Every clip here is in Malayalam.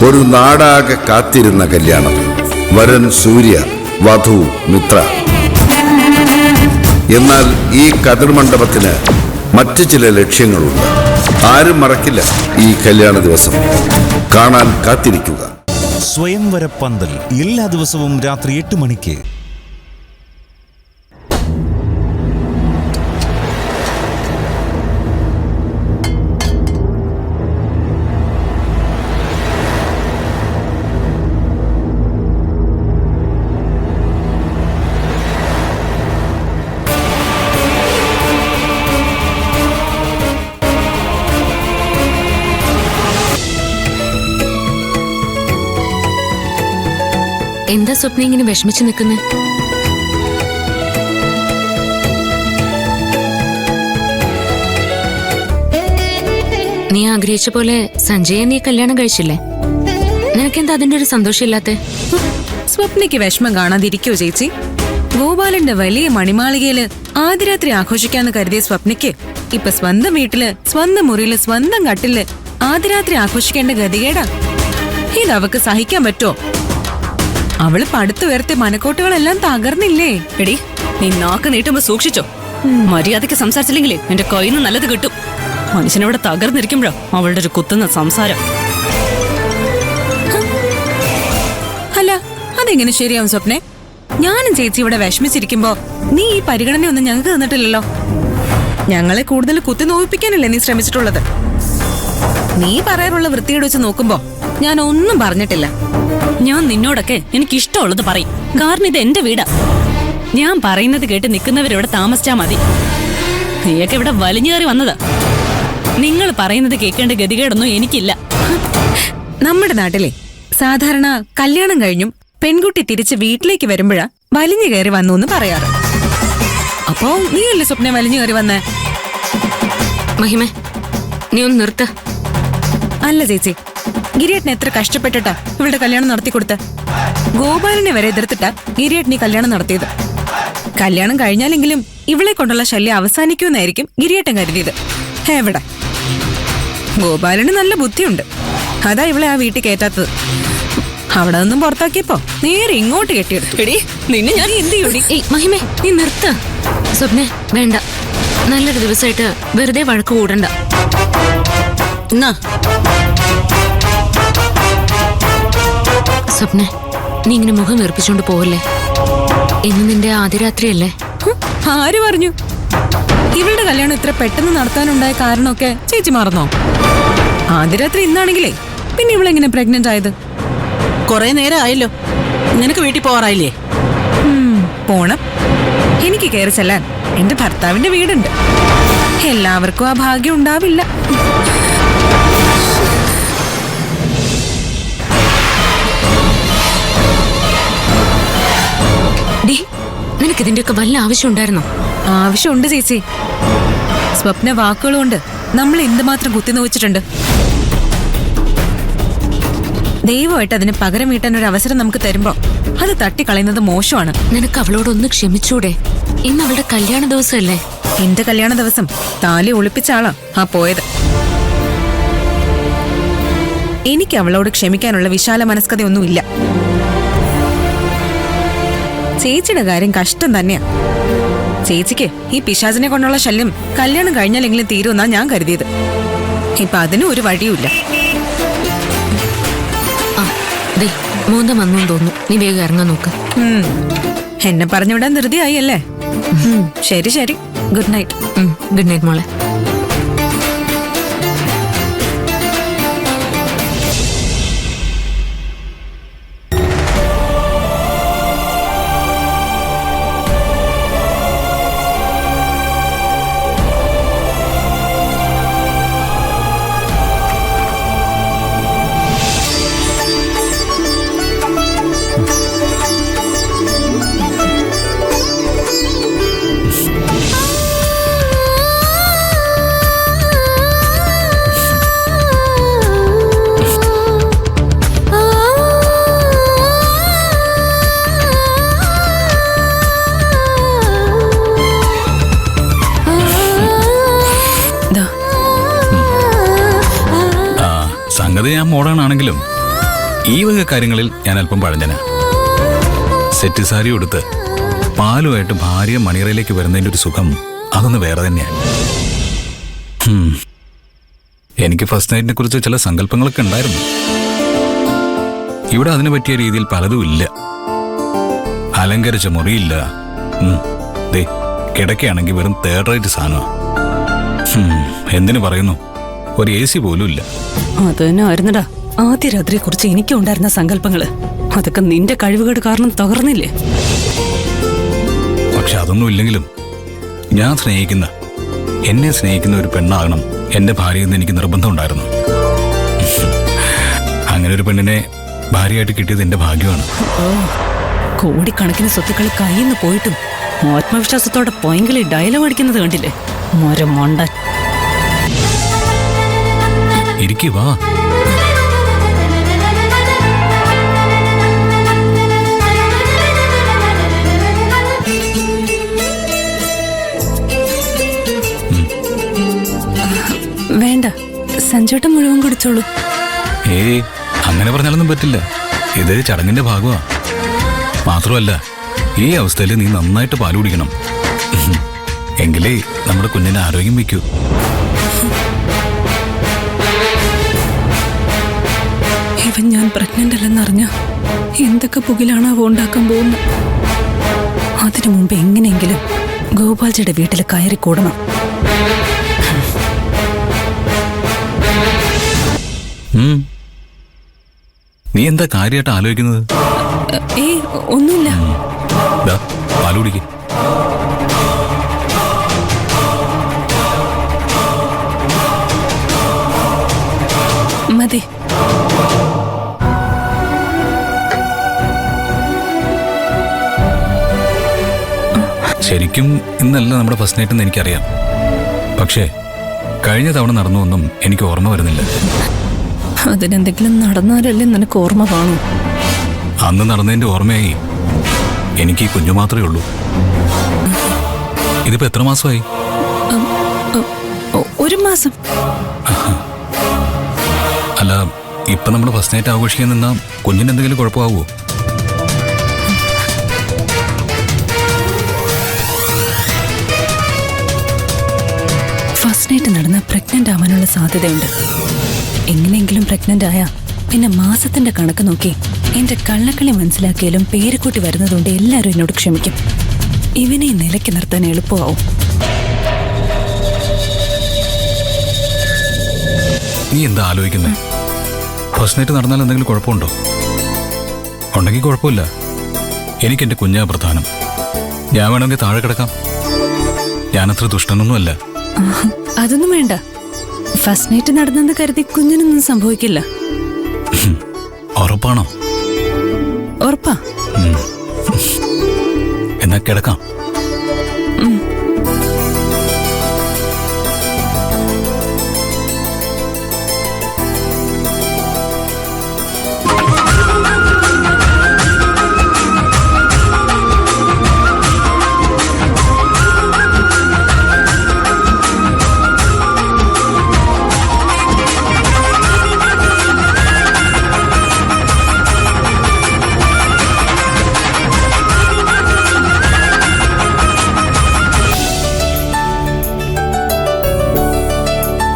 ഒരു നാടാകെ കാത്തിരുന്ന കല്യാണം. വരൻ സൂര്യ, വധു മിത്ര. എന്നാൽ ഈ കതിർമണ്ഡപത്തിന് മറ്റു ചില ലക്ഷ്യങ്ങളുണ്ട്. ആരും മറക്കില്ല ഈ കല്യാണ ദിവസം. കാണാൻ കാത്തിരിക്കുക. സ്വയംവര പന്തൽ എല്ലാ ദിവസവും രാത്രി 8 മണിക്ക്. എന്താ സ്വപ്നം ഇങ്ങനെ വിഷമിച്ചു നിൽക്കുന്നത്? നീ ആഗ്രഹിച്ച പോലെ സഞ്ജയെ നീ കല്യാണം കഴിച്ചില്ലേ? നിനക്കെന്താ അതിന്റെ ഒരു സന്തോഷമില്ലാത്തെ? സ്വപ്നയ്ക്ക് വിഷമം കാണാതിരിക്കോ ചേച്ചി? ഗോപാലന്റെ വലിയ മണിമാളികയില് ആദ്യരാത്രി ആഘോഷിക്കാന്ന് കരുതിയ സ്വപ്നയ്ക്ക് ഇപ്പൊ സ്വന്തം വീട്ടില് സ്വന്തം മുറിയില് സ്വന്തം കട്ടില് ആദ്യരാത്രി ആഘോഷിക്കേണ്ട ഗതികേടാ. ഇതവക്ക് സഹിക്കാൻ പറ്റോ? അവള് പടുത്തുയർത്തിയ മനക്കോട്ടുകളെല്ലാം തകർന്നില്ലേ? എടി, നീ നാക്ക് നീട്ടുമ്പോ സൂക്ഷിച്ചോ. മര്യാദയ്ക്ക് സംസാരിച്ചില്ലെങ്കിലേ എന്റെ കയ്യിന്ന് നല്ലത് കിട്ടും. മനുഷ്യനവിടെ തകർന്നിരിക്കുമ്പോഴോ അവളുടെ ഒരു കുത്തുന്ന സംസാരം. അല്ല, അതെങ്ങനെ ശരിയാവും സ്വപ്നെ? ഞാനും ചേച്ചി ഇവിടെ വിഷമിച്ചിരിക്കുമ്പോ നീ ഈ പരിഗണനയൊന്നും ഞങ്ങൾക്ക് തന്നിട്ടില്ലല്ലോ. ഞങ്ങളെ കൂടുതൽ കുത്തി നോവിപ്പിക്കാനല്ലേ നീ ശ്രമിച്ചിട്ടുള്ളത്? നീ പറയാറുള്ള വൃത്തിയോട് വെച്ച് നോക്കുമ്പോ ഞാൻ ഒന്നും പറഞ്ഞിട്ടില്ല. ഞാൻ നിന്നോടൊക്കെ എനിക്കിഷ്ടമുള്ളത് പറയും. കാരണം ഇത് എന്റെ വീടാ. ഞാൻ പറയുന്നത് കേട്ട് നിൽക്കുന്നവരിവിടെ താമസിച്ചാ മതി. നീയൊക്കെ ഇവിടെ വലിഞ്ഞേറി വന്നതാ. നിങ്ങൾ പറയുന്നത് കേൾക്കേണ്ട ഗതികേടൊന്നും എനിക്കില്ല. നമ്മുടെ നാട്ടിലെ സാധാരണ കല്യാണം കഴിഞ്ഞും പെൺകുട്ടി തിരിച്ച് വീട്ടിലേക്ക് വരുമ്പോഴാ വലിഞ്ഞു കയറി വന്നു എന്ന് പറയാറ്. അപ്പോ നീയല്ലേ സ്വപ്നം വലിഞ്ഞു കയറി വന്നേ? മഹിമ, നീ ഒന്ന് നിർത്ത. അല്ല ചേച്ചി, ഗിരിയേട്ടനെ എത്ര കഷ്ടപ്പെട്ടിട്ടാ ഇവളുടെ കല്യാണം നടത്തിക്കൊടുത്ത. ഗോപാലനെ വരെ എതിർത്തിട്ടാ ഗിരിയേട്ടൻ ഈ കല്യാണം നടത്തിയത്. കല്യാണം കഴിഞ്ഞാലെങ്കിലും ഇവളെ കൊണ്ടുള്ള ശല്യം അവസാനിക്കുമെന്നായിരിക്കും ഗിരിയേട്ടൻ കരുതിയത്. എവിടെ? ഗോപാലന് നല്ല ബുദ്ധിയുണ്ട്. അതാ ഇവളെ ആ വീട്ടിൽ കയറ്റാത്തത്. അവിടെ നിന്നും പുറത്താക്കിയപ്പോ നേരെ ഇങ്ങോട്ട് കെട്ടിയെടുത്തു. എടി, നിന്നെ ഞാൻ എന്ത് ചെയ്യൂടി? മഹിമേ, നീ നിർത്ത. സ്വപ്നെ, വേണ്ട. നല്ലൊരു ദിവസമായിട്ട് വെറുതെ വഴക്ക് കൂടണ്ട. എന്നാ സ്വപ്നെ, നീ ഇങ്ങനെ മുഖം വീർപ്പിച്ചോണ്ട് പോവല്ലേ? ഇന്ന് നിന്റെ ആദ്യരാത്രിയല്ലേ? ആര് പറഞ്ഞു? ഇവളുടെ കല്യാണം ഇത്ര പെട്ടെന്ന് നടത്താനുണ്ടായ കാരണമൊക്കെ ചേച്ചി മറന്നോ? ആദ്യരാത്രി ഇന്നാണെങ്കിലേ പിന്നെ ഇവളെങ്ങനെ പ്രഗ്നന്റ് ആയത്? കൊറേ നേരം ആയല്ലോ. നിനക്ക് വീട്ടിൽ പോവാറായില്ലേ? പോണം. എനിക്ക് കയറി ചെല്ലാൻ എന്റെ ഭർത്താവിന്റെ വീടുണ്ട്. എല്ലാവർക്കും ആ ഭാഗ്യം ഉണ്ടാവില്ല. നിനക്കിതിന്റെയൊക്കെ വല്ല ആവശ്യം ഉണ്ടായിരുന്നോ? ആവശ്യമുണ്ട് ചേച്ചി. സ്വപ്ന വാക്കുകളുകൊണ്ട് നമ്മൾ എന്തുമാത്രം കുത്തിനോവിച്ചിട്ടുണ്ട്. ദൈവമായിട്ട് അതിന് പകരം വീട്ടാൻ ഒരു അവസരം നമുക്ക് തരുമ്പോ അത് തട്ടിക്കളയുന്നത് മോശമാണ്. നിനക്ക് അവളോടൊന്ന് ക്ഷമിച്ചൂടെ? ഇന്ന് അവളുടെ കല്യാണ ദിവസമല്ലേ? എന്റെ കല്യാണ ദിവസം താലി ഒളിപ്പിച്ച ആളാ ആ പോയത്. എനിക്ക് അവളോട് ക്ഷമിക്കാനുള്ള വിശാല മനസ്കതയൊന്നുമില്ല. ചേച്ചിയുടെ കാര്യം കഷ്ടം തന്നെയാ. ചേച്ചിക്ക് ഈ പിശാചിനെ കൊണ്ടുള്ള ശല്യം കല്യാണം കഴിഞ്ഞാലെങ്കിലും തീരുമെന്നാ ഞാൻ കരുതിയത്. ഇപ്പൊ അതിനും ഒരു വഴിയുമില്ല. മോന്തം വന്നു തോന്നുന്നു. നീ വേഗം ഇറങ്ങാൻ നോക്ക്. എന്നെ പറഞ്ഞുവിടാൻ ധൃതിയായി അല്ലേ? ശരി ശരി, ഗുഡ് നൈറ്റ്. ഗുഡ് നൈറ്റ് മോളെ. സംഗതി ഞാൻ മോഡേൺ ആണെങ്കിലും ഈ വക കാര്യങ്ങളിൽ ഞാൻ അല്പം പഴഞ്ഞന. സെറ്റ് സാരി ഉടുത്ത് പാലുമായിട്ട് ഭാര്യ മണിയറയിലേക്ക് വരുന്നതിൻ്റെ ഒരു സുഖം അതൊന്ന് വേറെ തന്നെയാണ്. എനിക്ക് ഫസ്റ്റ് നൈറ്റിനെ കുറിച്ച് ചില സങ്കല്പങ്ങളൊക്കെ ഉണ്ടായിരുന്നു. ഇവിടെ അതിന് പറ്റിയ രീതിയിൽ പലതും ഇല്ല. അലങ്കരിച്ച മുറിയില്ല. ദേ കിടക്കയാണെങ്കിൽ വെറും തേർഡ് റേറ്റ് സാധനമാണ്. എന്തിനു പറയുന്നു, ഒരു AC പോലും ഇല്ല. അത് തന്നെ ആയിരുന്നടാ ആദ്യ രാത്രിയെ കുറിച്ച് എനിക്കും ഉണ്ടായിരുന്ന സങ്കല്പങ്ങള്. അതൊക്കെ നിന്റെ കഴിവുകേട് കാരണം തകർന്നില്ലേ? പക്ഷെ അതൊന്നും ഇല്ലെങ്കിലും ഞാൻ സ്നേഹിക്കുന്ന, എന്നെ സ്നേഹിക്കുന്ന ഒരു പെണ്ണാകണം എന്റെ ഭാര്യയെന്ന് എനിക്ക് നിർബന്ധമുണ്ടായിരുന്നു. അങ്ങനെ ഒരു പെണ്ണിനെ ഭാര്യയായിട്ട് കിട്ടിയത് എന്റെ ഭാഗ്യമാണ്. കോടിക്കണക്കിന് സ്വത്തുക്കൾ കയ്യിൽ നിന്ന് പോയിട്ടും ആത്മവിശ്വാസത്തോടെ പോയെങ്കിൽ ഡയലോഗ് അടിക്കുന്നത് കണ്ടില്ലേ? മരം മണ്ടൻ. ഇരിക്കു വാ. വേണ്ട, സഞ്ചോട്ടം മുഴുവൻ കുടിച്ചോളൂ. അങ്ങനെ പറഞ്ഞാലൊന്നും പറ്റില്ല. ഇത് ചടങ്ങിന്റെ ഭാഗമാ. മാത്രമല്ല ഈ അവസ്ഥയിൽ നീ നന്നായിട്ട് പാല് കുടിക്കണം. എങ്കിലേ നമ്മുടെ കുഞ്ഞിനെ ആരോഗ്യം വയ്ക്കൂ. ഇവൻ ഞാൻ പ്രഗ്നന്റ് അല്ലെന്നറിഞ്ഞ എന്തൊക്കെ പുകിലാണാവോ ഉണ്ടാക്കാൻ പോകുന്നത്. അതിനു മുമ്പ് എങ്ങനെയെങ്കിലും ഗോപാൽജിയുടെ വീട്ടിൽ കയറി കൂടണം. നീ എന്താ കാര്യമായിട്ട് ആലോചിക്കുന്നത്? ഒന്നുമില്ല. പാല് കുടിക്ക്. മതി. ശരിക്കും ഇന്നല്ല നമ്മുടെ ഫസ്റ്റ് നൈറ്റ് എന്ന് എനിക്കറിയാം. പക്ഷേ കഴിഞ്ഞ തവണ നടന്നുവെന്നും എനിക്ക് ഓർമ്മ വരുന്നില്ല. അതിനെന്തെങ്കിലും നടന്നാലല്ലേ നിനക്ക് ഓർമ്മ കാണൂ. അന്ന് നടന്നതിന്റെ ഓർമ്മയായി എനിക്ക് ഈ കുഞ്ഞു മാത്രമേ ഉള്ളൂ. ഇതിപ്പോ എത്ര മാസമായി? 1 മാസം. അല്ല, ഇപ്പൊ നമ്മുടെ ഫസ്റ്റ് നൈറ്റ് ആഘോഷിക്കാൻ നിന്നാ കുഞ്ഞിന് എന്തെങ്കിലും കുഴപ്പമാവോ? ഫസ്റ്റ് നൈറ്റ് നടന്ന പ്രഗ്നന്റ് ആവാനുള്ള സാധ്യതയുണ്ട്. എങ്ങനെയെങ്കിലും പ്രഗ്നന്റ് ആയ പിന്നെ മാസത്തിന്റെ കണക്ക് നോക്കി എന്റെ കള്ളക്കളി മനസ്സിലാക്കിയാലും പേരുകൂട്ടി വരുന്നതുകൊണ്ട് എല്ലാവരും എന്നോട് ക്ഷമിക്കും. ഇവനെ നിലയ്ക്ക് നിർത്താൻ എളുപ്പമാവും. നീ എന്താ ആലോചിക്കുന്നേ? ഫസ്റ്റ് നൈറ്റ് നടന്നാൽ എന്തെങ്കിലും കുഴപ്പമുണ്ടോ? ഉണ്ടെങ്കിൽ കുഴപ്പമില്ല. എനിക്ക് എന്റെ കുഞ്ഞാ പ്രധാനം. ഞാൻ വേണമെങ്കിൽ താഴെ കിടക്കാം. ഞാനത്ര ദുഷ്ടനൊന്നുമല്ല. അതൊന്നും വേണ്ട. ഫസ്റ്റ് നൈറ്റ് നടന്നെന്ന് കരുതി കുഞ്ഞിനൊന്നും സംഭവിക്കില്ല. ഉറപ്പാണോ? ഉറപ്പാ. എന്നാ കിടക്കാം.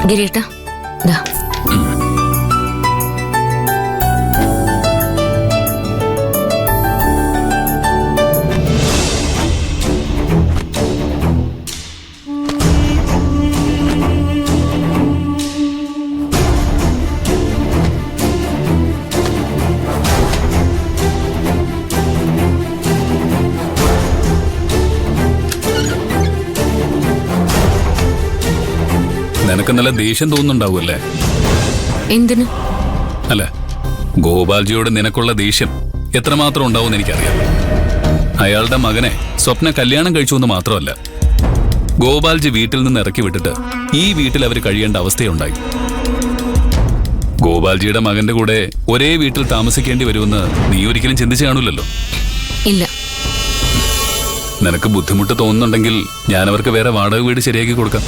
ഗിരീട്ടാ, ദാ. നിനക്ക് നല്ല ദേഷ്യം തോന്നുന്നുണ്ടാവുമല്ലേ? എന്തിന്? അല്ല, ഗോപാൽജിയോട് നിനക്കുള്ള ദേഷ്യം എത്രമാത്രം ഉണ്ടാവുമെന്ന് എനിക്കറിയാം. അയാളുടെ മകനെ സ്വപ്ന കല്യാണം കഴിച്ചു എന്ന് മാത്രമല്ല, ഗോപാൽജി വീട്ടിൽ നിന്ന് ഇറക്കി വിട്ടിട്ട് ഈ വീട്ടിൽ അവർ കഴിയേണ്ട അവസ്ഥയുണ്ടായി. ഗോപാൽജിയുടെ മകന്റെ കൂടെ ഒരേ വീട്ടിൽ താമസിക്കേണ്ടി വരുമെന്ന് നീ ഒരിക്കലും ചിന്തിച്ചു കാണൂലല്ലോ? ഇല്ല. നിനക്ക് ബുദ്ധിമുട്ട് തോന്നുന്നുണ്ടെങ്കിൽ ഞാൻ അവർക്ക് വേറെ വാടക വീട് ശരിയാക്കി കൊടുക്കാം.